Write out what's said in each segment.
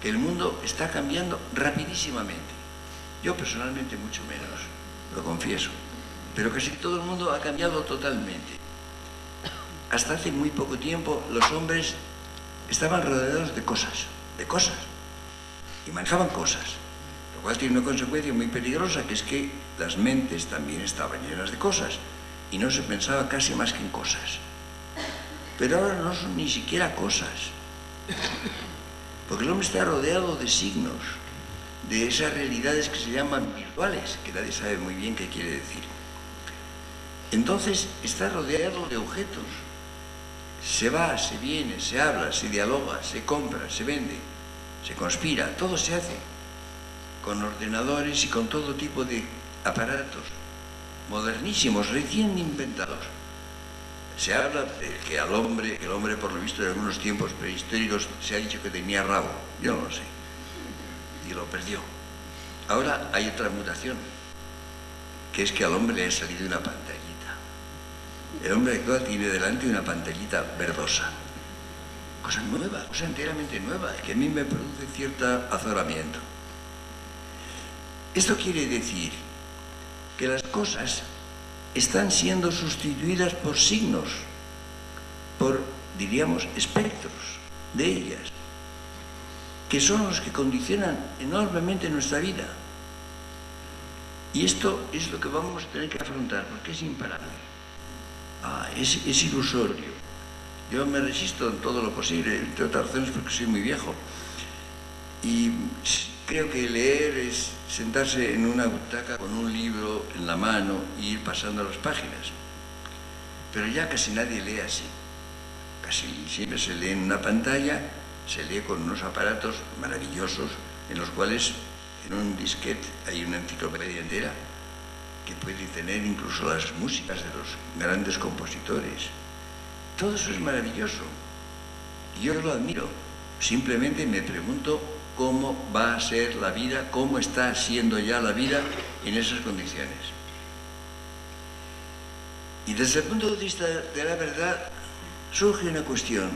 que el mundo está cambiando rapidísimamente. Yo personalmente mucho menos, lo confieso, pero casi todo el mundo ha cambiado totalmente. Hasta hace muy poco tiempo los hombres estaban rodeados de cosas, y manejaban cosas, lo cual tiene una consecuencia muy peligrosa, que es que las mentes también estaban llenas de cosas y no se pensaba casi más que en cosas. Pero ahora no son ni siquiera cosas, porque el hombre está rodeado de signos, de esas realidades que se llaman virtuales, que nadie sabe muy bien qué quiere decir. Entonces está rodeado de objetos. Se va, se viene, se habla, se dialoga, se compra, se vende, se conspira, todo se hace con ordenadores y con todo tipo de aparatos modernísimos, recién inventados. Se habla de que el hombre por lo visto en algunos tiempos prehistóricos se ha dicho que tenía rabo, yo no lo sé, y lo perdió. Ahora hay otra mutación, que es que al hombre le ha salido una pantallita. El hombre actual tiene delante una pantallita verdosa, cosa nueva, cosa enteramente nueva, que a mí me produce cierto azoramiento. Esto quiere decir que las cosas están siendo sustituidas por signos, por, diríamos, espectros de ellas, que son los que condicionan enormemente nuestra vida. Y esto es lo que vamos a tener que afrontar, porque es imparable. Es ilusorio. Yo me resisto en todo lo posible, entre otras razones porque soy muy viejo. Y creo que leer es sentarse en una butaca con un libro en la mano e ir pasando las páginas. Pero ya casi nadie lee así. Casi siempre se lee en una pantalla, se lee con unos aparatos maravillosos en los cuales en un disquete hay una enciclopedia entera que puede tener incluso las músicas de los grandes compositores. Todo eso es maravilloso. Y yo lo admiro. Simplemente me pregunto cómo va a ser la vida, cómo está siendo ya la vida en esas condiciones. Y desde el punto de vista de la verdad surge una cuestión.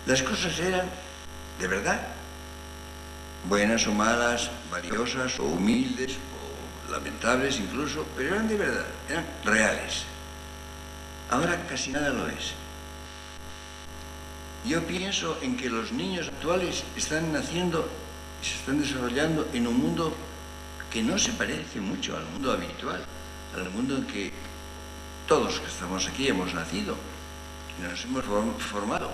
Las cosas eran de verdad, buenas o malas, valiosas o humildes o lamentables incluso, pero eran de verdad, eran reales. Ahora casi nada lo es. Yo pienso en que los niños actuales están naciendo y se están desarrollando en un mundo que no se parece mucho al mundo habitual, al mundo en que todos que estamos aquí hemos nacido y nos hemos formado.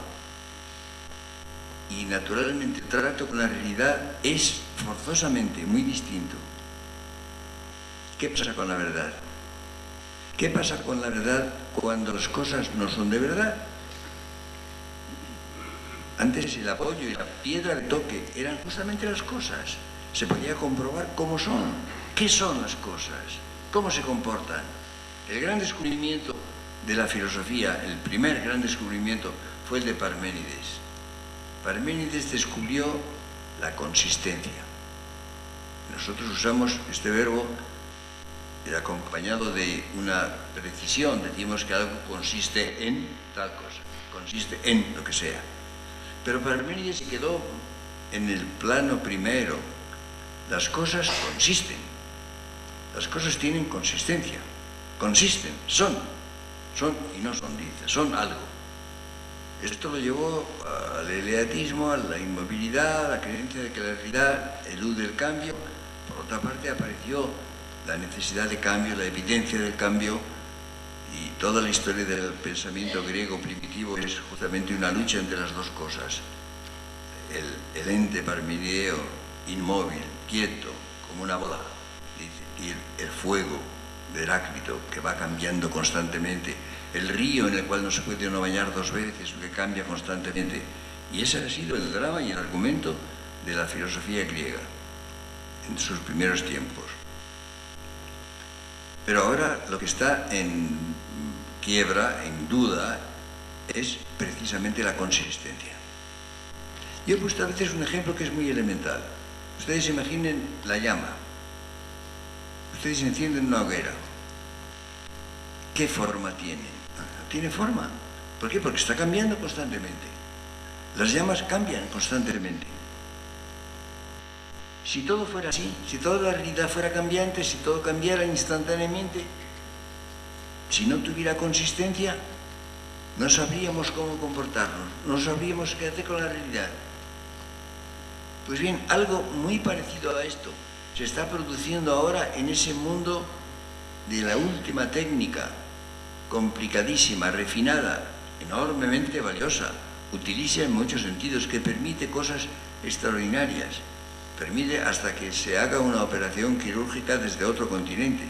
Y naturalmente el trato con la realidad es forzosamente muy distinto. ¿Qué pasa con la verdad? ¿Qué pasa con la verdad cuando las cosas no son de verdad? Antes el apoyo y la piedra de toque eran justamente las cosas. Se podía comprobar cómo son, qué son las cosas, cómo se comportan. El gran descubrimiento de la filosofía, el primer gran descubrimiento, fue el de Parménides. Parménides descubrió la consistencia. Nosotros usamos este verbo acompañado de una precisión. Decimos que algo consiste en tal cosa, consiste en lo que sea. Pero Parménides se quedó en el plano primero. Las cosas consisten. Las cosas tienen consistencia. Consisten, son y no son, dice, son algo. Esto lo llevó al eleatismo, a la inmovilidad, a la creencia de que la realidad elude el cambio. Por otra parte, apareció la necesidad de cambio, la evidencia del cambio, y toda la historia del pensamiento griego primitivo es justamente una lucha entre las dos cosas. El ente parmenideo, inmóvil, quieto, como una bola, y el fuego de Heráclito, que va cambiando constantemente, el río en el cual no se puede uno bañar dos veces, que cambia constantemente. Y ese ha sido el drama y el argumento de la filosofía griega en sus primeros tiempos. Pero ahora lo que está en quiebra, en duda, es precisamente la consistencia. Yo he puesto a veces un ejemplo que es muy elemental. Ustedes imaginen la llama. Ustedes encienden una hoguera. ¿Qué forma tiene? No tiene forma. ¿Por qué? Porque está cambiando constantemente. Las llamas cambian constantemente. Si todo fuera así, si toda la realidad fuera cambiante, si todo cambiara instantáneamente, si no tuviera consistencia, no sabríamos cómo comportarnos, no sabríamos qué hacer con la realidad. Pues bien, algo muy parecido a esto se está produciendo ahora en ese mundo de la última técnica, complicadísima, refinada, enormemente valiosa, utiliza en muchos sentidos, que permite cosas extraordinarias, permite hasta que se haga una operación quirúrgica desde otro continente,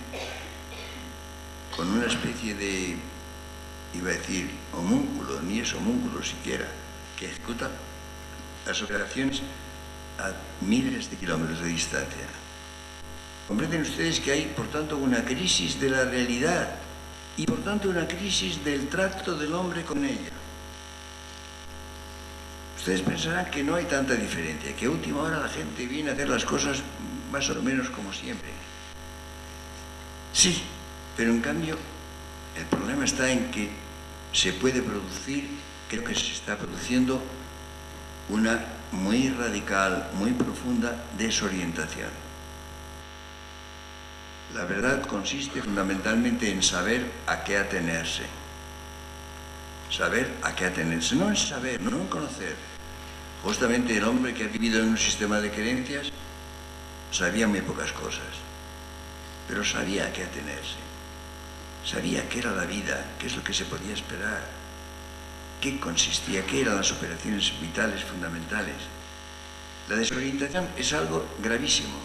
con una especie de, iba a decir, homúnculo, ni es homúnculo siquiera, que ejecuta las operaciones a miles de kilómetros de distancia. Comprenden ustedes que hay, por tanto, una crisis de la realidad y, por tanto, una crisis del trato del hombre con ella. Ustedes pensarán que no hay tanta diferencia, que a última hora la gente viene a hacer las cosas más o menos como siempre. Sí, pero en cambio el problema está en que se puede producir, creo que se está produciendo, una muy radical, muy profunda desorientación. La verdad consiste fundamentalmente en saber a qué atenerse. Saber a qué atenerse, no en saber, no en conocer. Justamente el hombre que ha vivido en un sistema de creencias sabía muy pocas cosas, pero sabía a qué atenerse. Sabía qué era la vida, qué es lo que se podía esperar, qué consistía, qué eran las operaciones vitales fundamentales. La desorientación es algo gravísimo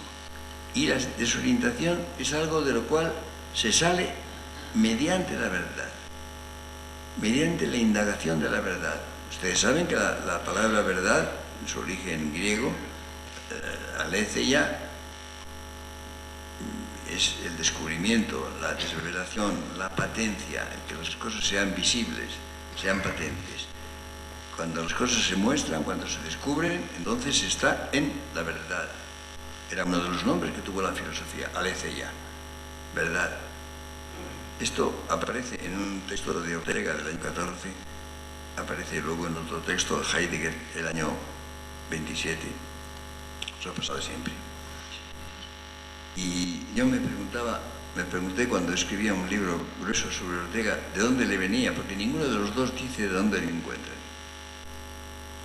y la desorientación es algo de lo cual se sale mediante la verdad, mediante la indagación de la verdad. Ustedes saben que la palabra verdad, en su origen griego, aletheia, es el descubrimiento, la desrevelación, la patencia, el que las cosas sean visibles, sean patentes. Cuando las cosas se muestran, cuando se descubren, entonces se está en la verdad. Era uno de los nombres que tuvo la filosofía, aletheia, verdad. Esto aparece en un texto de Ortega del año 14, aparece luego en otro texto de Heidegger del año 27. Eso ha pasado siempre. Y yo me pregunté cuando escribía un libro grueso sobre Ortega, de dónde le venía, porque ninguno de los dos dice de dónde le encuentran.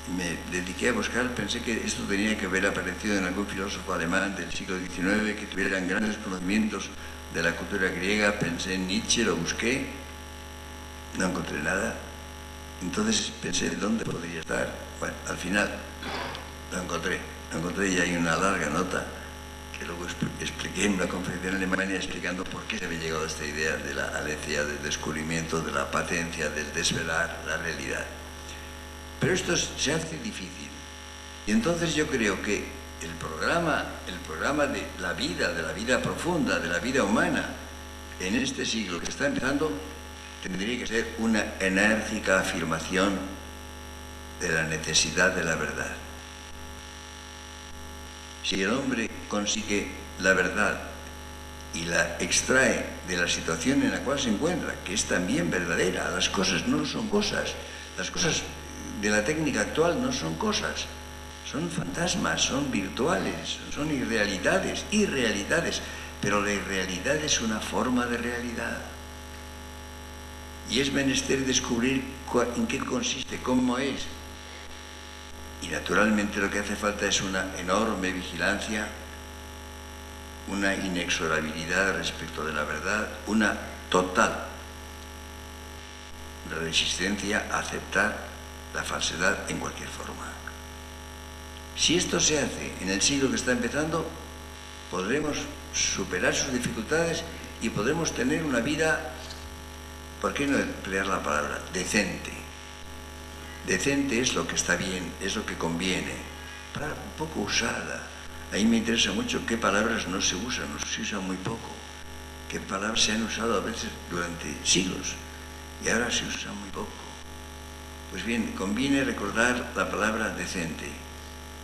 Y me dediqué a buscar, pensé que esto tenía que haber aparecido en algún filósofo alemán del siglo XIX, que tuvieran grandes conocimientos de la cultura griega. Pensé en Nietzsche, lo busqué, no encontré nada. Entonces pensé, ¿dónde podría estar? Bueno, al final lo encontré y hay una larga nota que luego expliqué en una conferencia en Alemania, explicando por qué se había llegado a esta idea de la aletheia, del descubrimiento, de la patencia, del desvelar la realidad. Pero esto se hace difícil. Y entonces yo creo que el programa de la vida profunda, de la vida humana, en este siglo que está empezando, tendría que ser una enérgica afirmación de la necesidad de la verdad. Si el hombre consigue la verdad y la extrae de la situación en la cual se encuentra, que es también verdadera, las cosas no son cosas, las cosas de la técnica actual no son cosas, son fantasmas, son virtuales, son irrealidades, pero la irrealidad es una forma de realidad. Y es menester descubrir en qué consiste, cómo es. Y naturalmente lo que hace falta es una enorme vigilancia, una inexorabilidad respecto de la verdad, una total resistencia a aceptar la falsedad en cualquier forma. Si esto se hace en el siglo que está empezando, podremos superar sus dificultades y podremos tener una vida, ¿por qué no emplear la palabra decente? Decente es lo que está bien, es lo que conviene. Palabra un poco usada. A mí me interesa mucho qué palabras no se usan, o se usan muy poco. Qué palabras se han usado a veces durante siglos y ahora se usan muy poco. Pues bien, conviene recordar la palabra decente.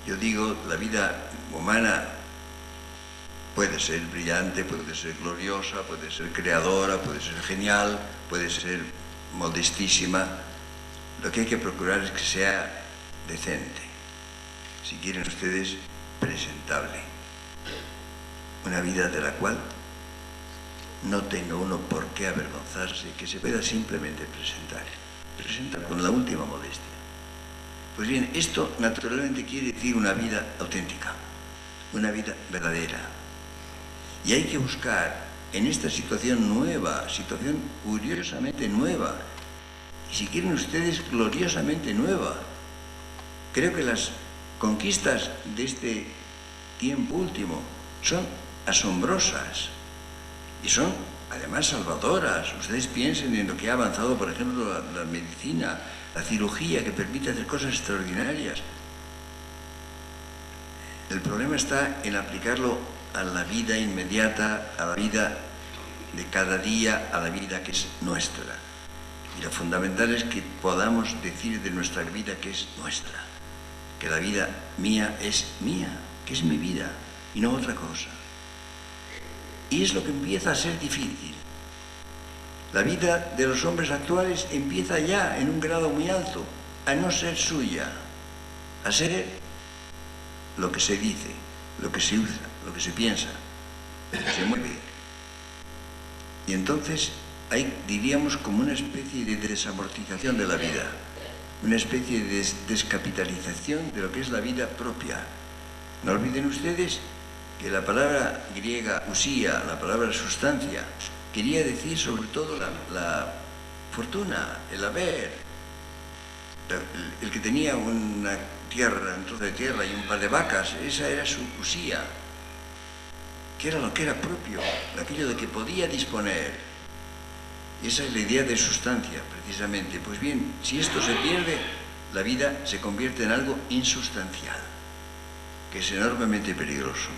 Yo digo, la vida humana puede ser brillante, puede ser gloriosa, puede ser creadora, puede ser genial, puede ser modestísima. Lo que hay que procurar es que sea decente. Si quieren ustedes, presentable. una vida de la cual no tenga uno por qué avergonzarse, que se pueda simplemente presentar con la última modestia. Pues bien, esto naturalmente quiere decir una vida auténtica, una vida verdadera. Y hay que buscar en esta situación nueva, situación curiosamente nueva, y si quieren ustedes, gloriosamente nueva. Creo que las conquistas de este tiempo último son asombrosas y son además salvadoras. Ustedes piensen en lo que ha avanzado, por ejemplo, la medicina, la cirugía, que permite hacer cosas extraordinarias. El problema está en aplicarlo a la vida inmediata, a la vida de cada día, a la vida que es nuestra. Y lo fundamental es que podamos decir de nuestra vida que es nuestra, que la vida mía es mía, que es mi vida y no otra cosa. Y es lo que empieza a ser difícil. La vida de los hombres actuales empieza ya en un grado muy alto a no ser suya, a ser lo que se dice, lo que se usa, lo que se piensa, lo que se mueve. Y entonces hay, diríamos, como una especie de desamortización de la vida, una especie de descapitalización de lo que es la vida propia. No olviden ustedes que la palabra griega usía, la palabra sustancia, quería decir sobre todo la fortuna, el haber. El que tenía una tierra, un trozo de tierra y un par de vacas, esa era su usía, que era lo que era propio, aquello de que podía disponer. Y esa es la idea de sustancia, precisamente. Pues bien, si esto se pierde, la vida se convierte en algo insustancial, que es enormemente peligroso.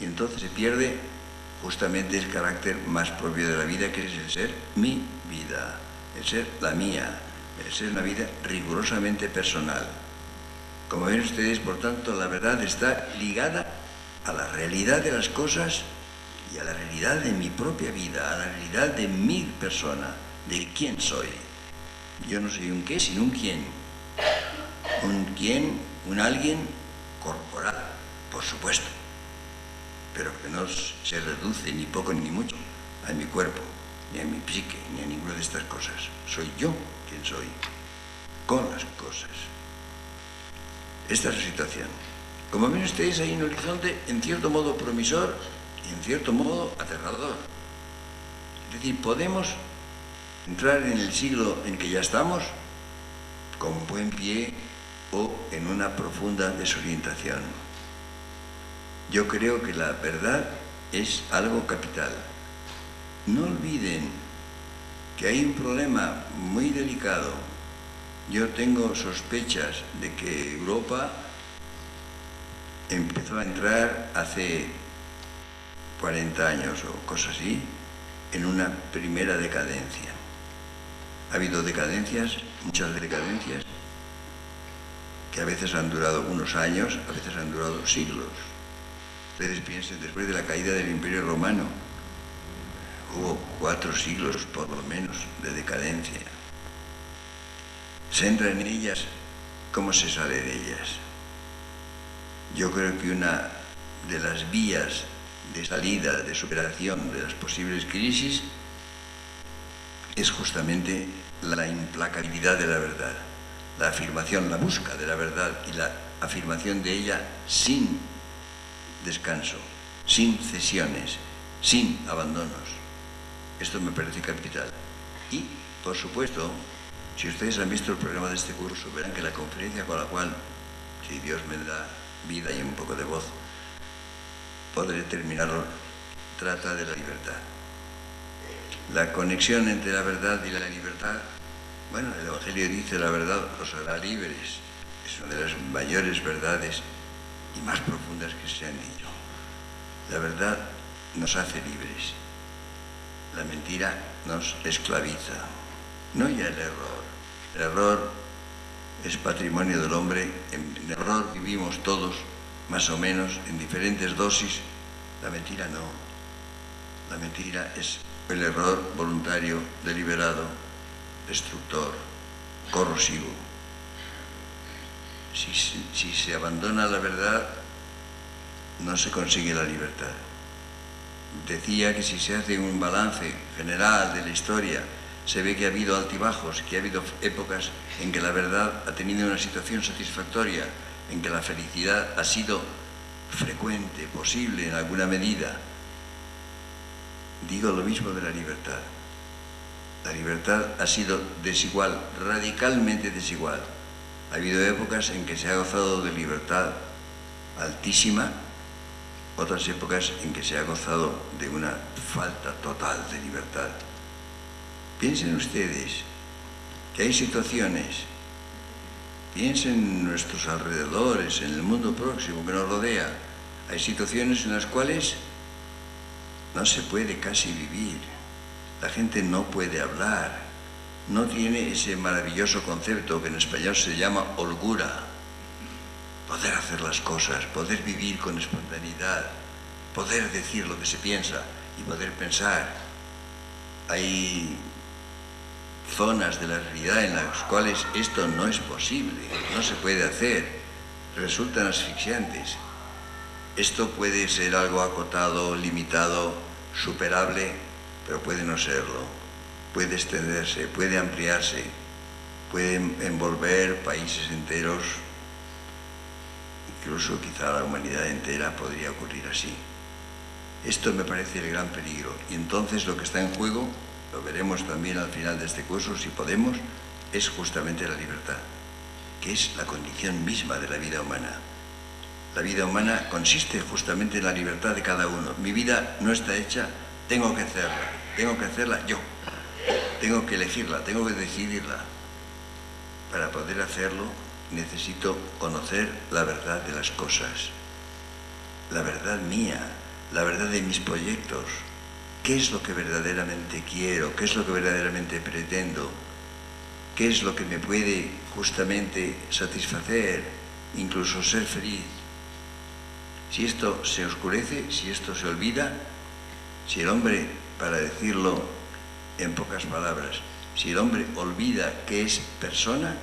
Y entonces se pierde justamente el carácter más propio de la vida, que es el ser mi vida, el ser la mía, el ser una vida rigurosamente personal. Como ven ustedes, por tanto, la verdad está ligada a la realidad de las cosas y a la realidad de mi propia vida, a la realidad de mi persona, de quién soy. Yo no soy un qué, sino un quién. Un quién, un alguien corporal, por supuesto, pero que no se reduce ni poco ni mucho a mi cuerpo, ni a mi psique, ni a ninguna de estas cosas. Soy yo quien soy, con las cosas. Esta es la situación. Como ven ustedes, hay un horizonte en cierto modo promisor y en cierto modo aterrador. Es decir, podemos entrar en el siglo en que ya estamos con buen pie o en una profunda desorientación. Yo creo que la verdad es algo capital. No olviden que hay un problema muy delicado. Yo tengo sospechas de que Europa empezó a entrar hace 40 años o cosas así, en una primera decadencia. Ha habido decadencias, muchas decadencias, que a veces han durado unos años, a veces han durado siglos. Ustedes piensen, después de la caída del Imperio Romano, hubo 4 siglos, por lo menos, de decadencia. Se entra en ellas, ¿cómo se sale de ellas? Yo creo que una de las vías de salida, de superación de las posibles crisis, es justamente la implacabilidad de la verdad, la afirmación, la búsqueda de la verdad y la afirmación de ella sin descanso, sin cesiones, sin abandonos. Esto me parece capital. Y, por supuesto, si ustedes han visto el programa de este curso, verán que la conferencia con la cual, si Dios me da vida y un poco de voz, podré terminarlo, trata de la libertad. La conexión entre la verdad y la libertad, bueno, el Evangelio dice la verdad os hará libres. Es una de las mayores verdades y más profundas que se han dicho. La verdad nos hace libres. La mentira nos esclaviza. No ya el error. El error es patrimonio del hombre. En error vivimos todos, más o menos, en diferentes dosis. La mentira no. La mentira es el error voluntario, deliberado, destructor, corrosivo. Si se abandona la verdad, no se consigue la libertad. decía que si se hace un balance general de la historia, se ve que ha habido altibajos, que ha habido épocas en que la verdad ha tenido una situación satisfactoria, en que la felicidad ha sido frecuente, posible en alguna medida. Digo lo mismo de la libertad. La libertad ha sido desigual, radicalmente desigual. Ha habido épocas en que se ha gozado de libertad altísima, otras épocas en que se ha gozado de una falta total de libertad. Piensen ustedes que hay situaciones, piensen en nuestros alrededores, en el mundo próximo que nos rodea, hay situaciones en las cuales no se puede casi vivir, la gente no puede hablar, no tiene ese maravilloso concepto que en español se llama holgura, poder hacer las cosas, poder vivir con espontaneidad, poder decir lo que se piensa y poder pensar. Hay zonas de la realidad en las cuales esto no es posible, no se puede hacer, resultan asfixiantes. Esto puede ser algo acotado, limitado, superable, pero puede no serlo. Puede extenderse, puede ampliarse, puede envolver países enteros, incluso quizá la humanidad entera podría ocurrir así. Esto me parece el gran peligro, y entonces lo que está en juego, lo veremos también al final de este curso, si podemos, es justamente la libertad, que es la condición misma de la vida humana. La vida humana consiste justamente en la libertad de cada uno. Mi vida no está hecha, tengo que hacerla yo, tengo que elegirla, tengo que decidirla. Para poder hacerlo necesito conocer la verdad de las cosas, la verdad mía, la verdad de mis proyectos. ¿Qué es lo que verdaderamente quiero? ¿Qué es lo que verdaderamente pretendo? ¿Qué es lo que me puede justamente satisfacer, incluso ser feliz? Si esto se oscurece, si esto se olvida, si el hombre, para decirlo en pocas palabras, si el hombre olvida que es persona,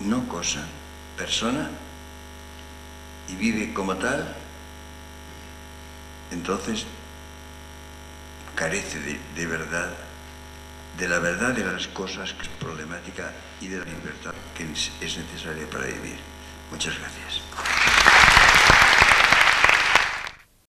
no cosa, persona, y vive como tal, entonces carece de verdad, de la verdad de las cosas, que es problemática, y de la libertad que es necesaria para vivir. Muchas gracias.